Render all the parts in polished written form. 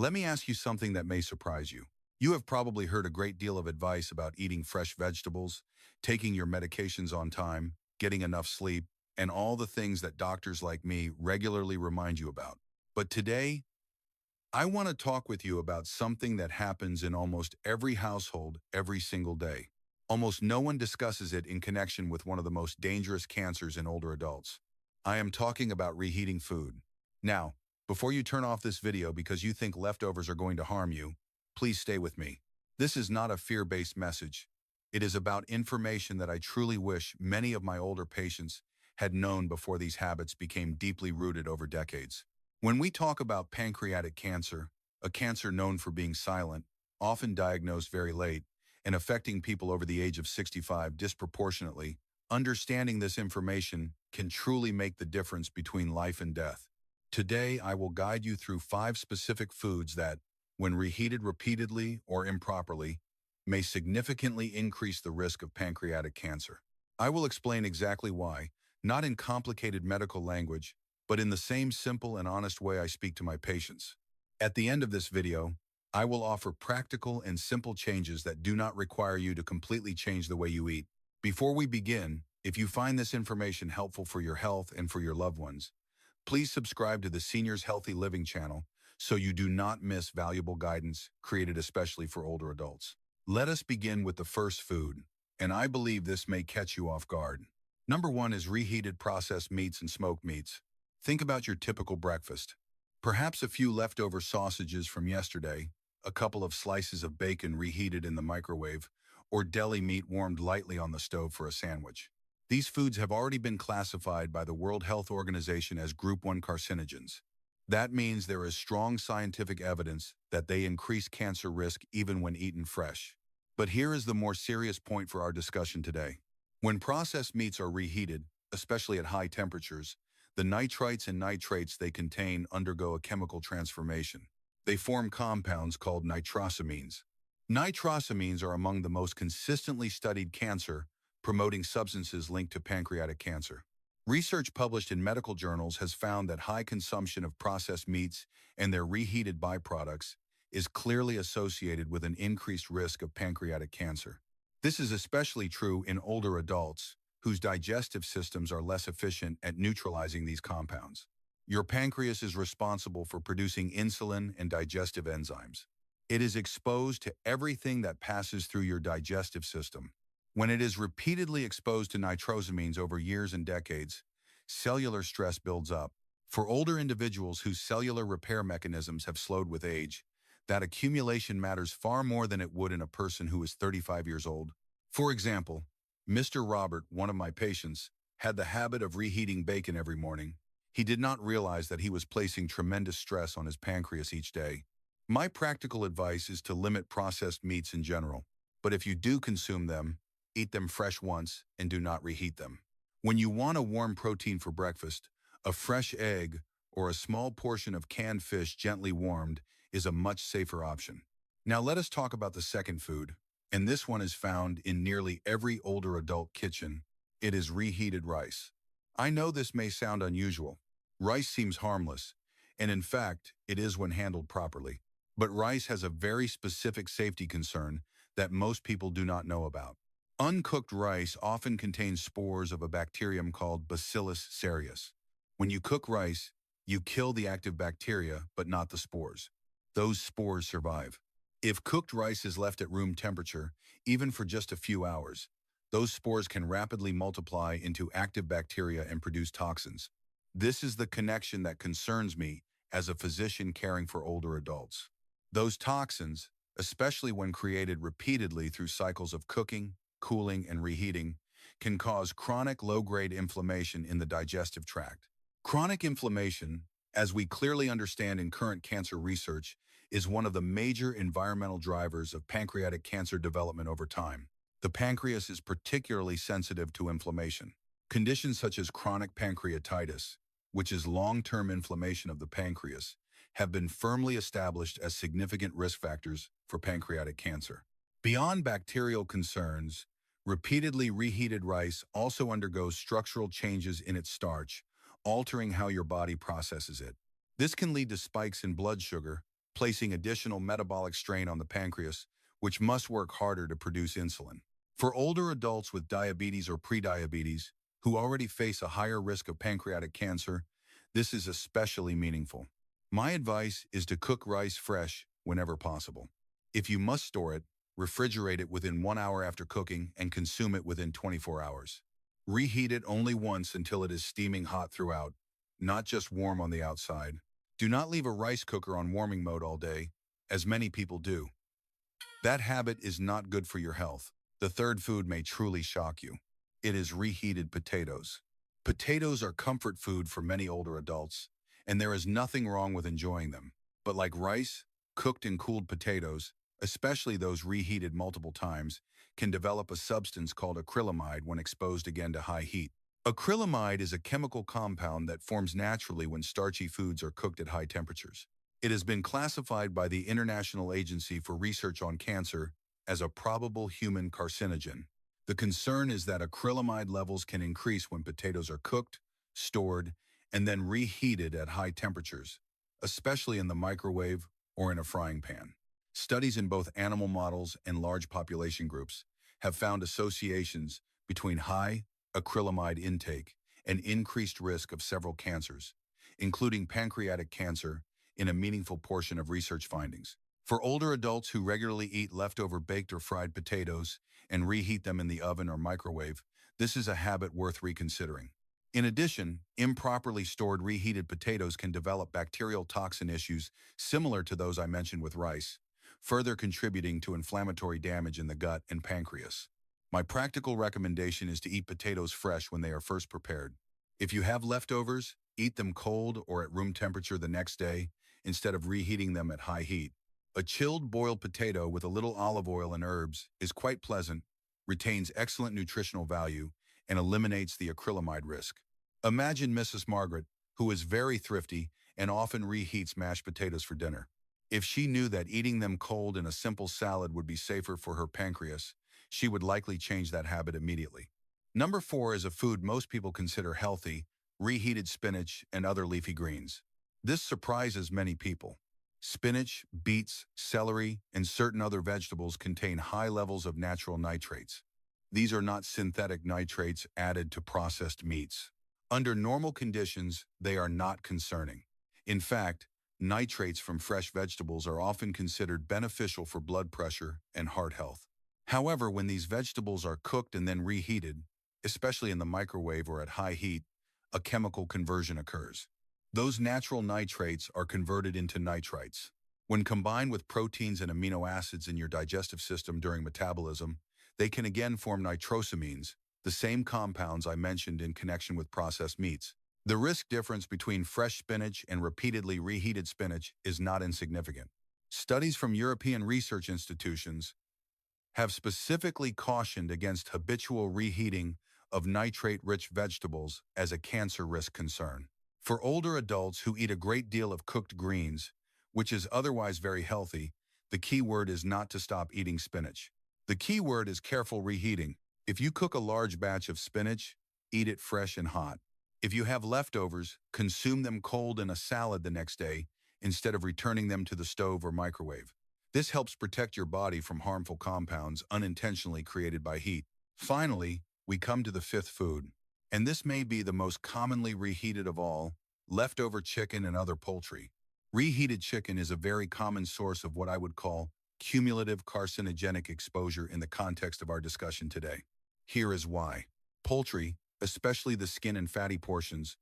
Let me ask you something that may surprise you. You have probably heard a great deal of advice about eating fresh vegetables, taking your medications on time, getting enough sleep, and all the things that doctors like me regularly remind you about. But today, I want to talk with you about something that happens in almost every household every single day. Almost no one discusses it in connection with one of the most dangerous cancers in older adults. I am talking about reheating food. Now, before you turn off this video because you think leftovers are going to harm you, please stay with me. This is not a fear-based message. It is about information that I truly wish many of my older patients had known before these habits became deeply rooted over decades. When we talk about pancreatic cancer, a cancer known for being silent, often diagnosed very late, and affecting people over the age of 65 disproportionately, understanding this information can truly make the difference between life and death. Today, I will guide you through 5 specific foods that, when reheated repeatedly or improperly, may significantly increase the risk of pancreatic cancer. I will explain exactly why, not in complicated medical language, but in the same simple and honest way I speak to my patients. At the end of this video, I will offer practical and simple changes that do not require you to completely change the way you eat. Before we begin, if you find this information helpful for your health and for your loved ones, please subscribe to the Seniors Healthy Living channel so you do not miss valuable guidance created especially for older adults. Let us begin with the first food, and I believe this may catch you off guard. Number 1 is reheated processed meats and smoked meats. Think about your typical breakfast. Perhaps a few leftover sausages from yesterday, a couple of slices of bacon reheated in the microwave, or deli meat warmed lightly on the stove for a sandwich. These foods have already been classified by the World Health Organization as Group 1 carcinogens. That means there is strong scientific evidence that they increase cancer risk even when eaten fresh. But here is the more serious point for our discussion today. When processed meats are reheated, especially at high temperatures, the nitrites and nitrates they contain undergo a chemical transformation. They form compounds called nitrosamines. Nitrosamines are among the most consistently studied cancer-promoting substances linked to pancreatic cancer. Research published in medical journals has found that high consumption of processed meats and their reheated byproducts is clearly associated with an increased risk of pancreatic cancer. This is especially true in older adults, whose digestive systems are less efficient at neutralizing these compounds. Your pancreas is responsible for producing insulin and digestive enzymes. It is exposed to everything that passes through your digestive system. When it is repeatedly exposed to nitrosamines over years and decades, cellular stress builds up. For older individuals whose cellular repair mechanisms have slowed with age, that accumulation matters far more than it would in a person who is 35 years old. For example, Mr. Robert, one of my patients, had the habit of reheating bacon every morning. He did not realize that he was placing tremendous stress on his pancreas each day. My practical advice is to limit processed meats in general, but if you do consume them, eat them fresh once and do not reheat them. When you want a warm protein for breakfast, a fresh egg or a small portion of canned fish gently warmed is a much safer option. Now let us talk about the second food, and this one is found in nearly every older adult kitchen. It is reheated rice. I know this may sound unusual. Rice seems harmless, and in fact, it is when handled properly. But rice has a very specific safety concern that most people do not know about. Uncooked rice often contains spores of a bacterium called Bacillus cereus. When you cook rice, you kill the active bacteria, but not the spores. Those spores survive. If cooked rice is left at room temperature, even for just a few hours, those spores can rapidly multiply into active bacteria and produce toxins. This is the connection that concerns me as a physician caring for older adults. Those toxins, especially when created repeatedly through cycles of cooking, cooling, and reheating, can cause chronic low-grade inflammation in the digestive tract. Chronic inflammation, as we clearly understand in current cancer research, is one of the major environmental drivers of pancreatic cancer development over time. The pancreas is particularly sensitive to inflammation. Conditions such as chronic pancreatitis, which is long-term inflammation of the pancreas, have been firmly established as significant risk factors for pancreatic cancer. Beyond bacterial concerns, repeatedly reheated rice also undergoes structural changes in its starch, altering how your body processes it. This can lead to spikes in blood sugar, placing additional metabolic strain on the pancreas, which must work harder to produce insulin. For older adults with diabetes or prediabetes, who already face a higher risk of pancreatic cancer, this is especially meaningful. My advice is to cook rice fresh whenever possible. If you must store it, refrigerate it within 1 hour after cooking and consume it within 24 hours. Reheat it only once until it is steaming hot throughout, not just warm on the outside. Do not leave a rice cooker on warming mode all day, as many people do. That habit is not good for your health. The third food may truly shock you. It is reheated potatoes. Potatoes are comfort food for many older adults, and there is nothing wrong with enjoying them. But like rice, cooked and cooled potatoes, especially those reheated multiple times, can develop a substance called acrylamide when exposed again to high heat. Acrylamide is a chemical compound that forms naturally when starchy foods are cooked at high temperatures. It has been classified by the International Agency for Research on Cancer as a probable human carcinogen. The concern is that acrylamide levels can increase when potatoes are cooked, stored, and then reheated at high temperatures, especially in the microwave or in a frying pan. Studies in both animal models and large population groups have found associations between high acrylamide intake and increased risk of several cancers, including pancreatic cancer, in a meaningful portion of research findings. For older adults who regularly eat leftover baked or fried potatoes and reheat them in the oven or microwave, this is a habit worth reconsidering. In addition, improperly stored reheated potatoes can develop bacterial toxin issues similar to those I mentioned with rice, further contributing to inflammatory damage in the gut and pancreas. My practical recommendation is to eat potatoes fresh when they are first prepared. If you have leftovers, eat them cold or at room temperature the next day instead of reheating them at high heat. A chilled boiled potato with a little olive oil and herbs is quite pleasant, retains excellent nutritional value, and eliminates the acrylamide risk. Imagine Mrs. Margaret, who is very thrifty and often reheats mashed potatoes for dinner. If she knew that eating them cold in a simple salad would be safer for her pancreas, she would likely change that habit immediately. Number 4 is a food most people consider healthy: reheated spinach and other leafy greens. This surprises many people. Spinach, beets, celery, and certain other vegetables contain high levels of natural nitrates. These are not synthetic nitrates added to processed meats. Under normal conditions, they are not concerning. In fact, nitrates from fresh vegetables are often considered beneficial for blood pressure and heart health. However, when these vegetables are cooked and then reheated, especially in the microwave or at high heat, a chemical conversion occurs. Those natural nitrates are converted into nitrites. When combined with proteins and amino acids in your digestive system during metabolism, they can again form nitrosamines, the same compounds I mentioned in connection with processed meats. The risk difference between fresh spinach and repeatedly reheated spinach is not insignificant. Studies from European research institutions have specifically cautioned against habitual reheating of nitrate-rich vegetables as a cancer risk concern. For older adults who eat a great deal of cooked greens, which is otherwise very healthy, the key word is not to stop eating spinach. The key word is careful reheating. If you cook a large batch of spinach, eat it fresh and hot. If you have leftovers, consume them cold in a salad the next day instead of returning them to the stove or microwave. This helps protect your body from harmful compounds unintentionally created by heat. Finally, we come to the 5th food, and this may be the most commonly reheated of all: leftover chicken and other poultry. Reheated chicken is a very common source of what I would call cumulative carcinogenic exposure in the context of our discussion today. Here is why. Poultry, especially the skin and fatty portions,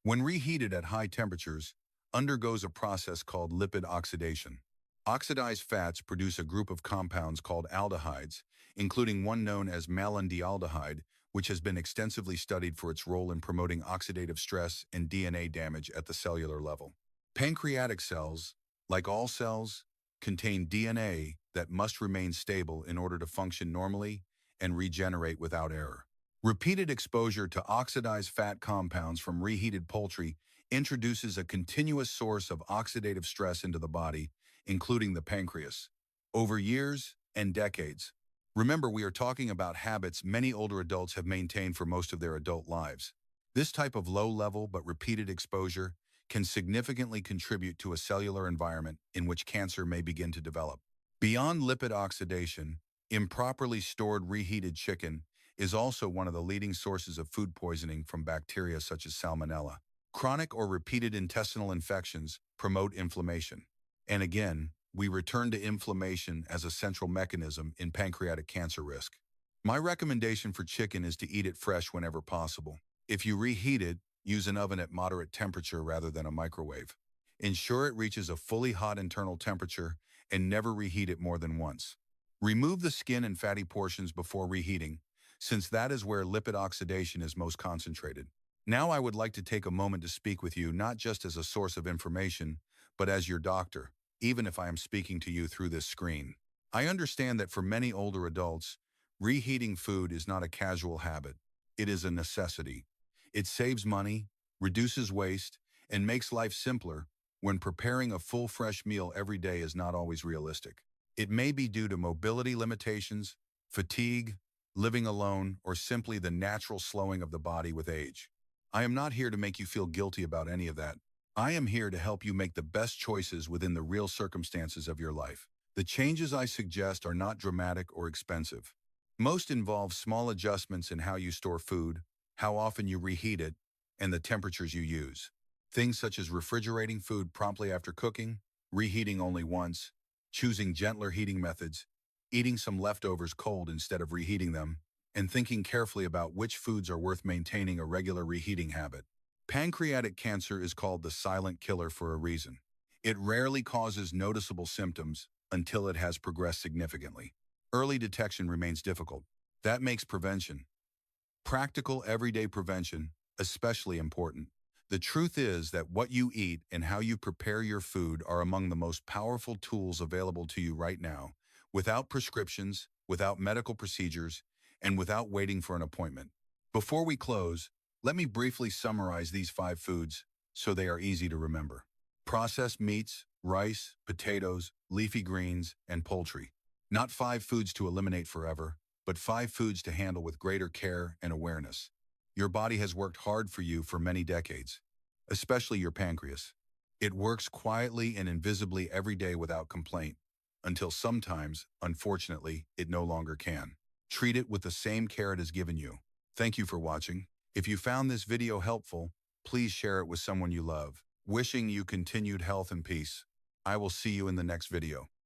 when reheated at high temperatures, undergoes a process called lipid oxidation. Oxidized fats produce a group of compounds called aldehydes, including one known as malondialdehyde, which has been extensively studied for its role in promoting oxidative stress and DNA damage at the cellular level. Pancreatic cells, like all cells, contain DNA that must remain stable in order to function normally and regenerate without error. Repeated exposure to oxidized fat compounds from reheated poultry introduces a continuous source of oxidative stress into the body, including the pancreas, over years and decades. Remember, we are talking about habits many older adults have maintained for most of their adult lives. This type of low-level but repeated exposure can significantly contribute to a cellular environment in which cancer may begin to develop. Beyond lipid oxidation, improperly stored reheated chicken is also one of the leading sources of food poisoning from bacteria such as salmonella. Chronic or repeated intestinal infections promote inflammation. And again, we return to inflammation as a central mechanism in pancreatic cancer risk. My recommendation for chicken is to eat it fresh whenever possible. If you reheat it, use an oven at moderate temperature rather than a microwave. Ensure it reaches a fully hot internal temperature and never reheat it more than once. Remove the skin and fatty portions before reheating, since that is where lipid oxidation is most concentrated. Now I would like to take a moment to speak with you not just as a source of information, but as your doctor, even if I am speaking to you through this screen. I understand that for many older adults, reheating food is not a casual habit. It is a necessity. It saves money, reduces waste, and makes life simpler when preparing a full fresh meal every day is not always realistic. It may be due to mobility limitations, fatigue, living alone, or simply the natural slowing of the body with age. I am not here to make you feel guilty about any of that. I am here to help you make the best choices within the real circumstances of your life. The changes I suggest are not dramatic or expensive. Most involve small adjustments in how you store food, how often you reheat it, and the temperatures you use. Things such as refrigerating food promptly after cooking, reheating only once, choosing gentler heating methods, eating some leftovers cold instead of reheating them, and thinking carefully about which foods are worth maintaining a regular reheating habit. Pancreatic cancer is called the silent killer for a reason. It rarely causes noticeable symptoms until it has progressed significantly. Early detection remains difficult. That makes prevention, practical everyday prevention, especially important. The truth is that what you eat and how you prepare your food are among the most powerful tools available to you right now, without prescriptions, without medical procedures, and without waiting for an appointment. Before we close, let me briefly summarize these 5 foods so they are easy to remember. Processed meats, rice, potatoes, leafy greens, and poultry. Not 5 foods to eliminate forever, but 5 foods to handle with greater care and awareness. Your body has worked hard for you for many decades, especially your pancreas. It works quietly and invisibly every day without complaint, until sometimes, unfortunately, it no longer can. Treat it with the same care it has given you. Thank you for watching. If you found this video helpful, please share it with someone you love. Wishing you continued health and peace. I will see you in the next video.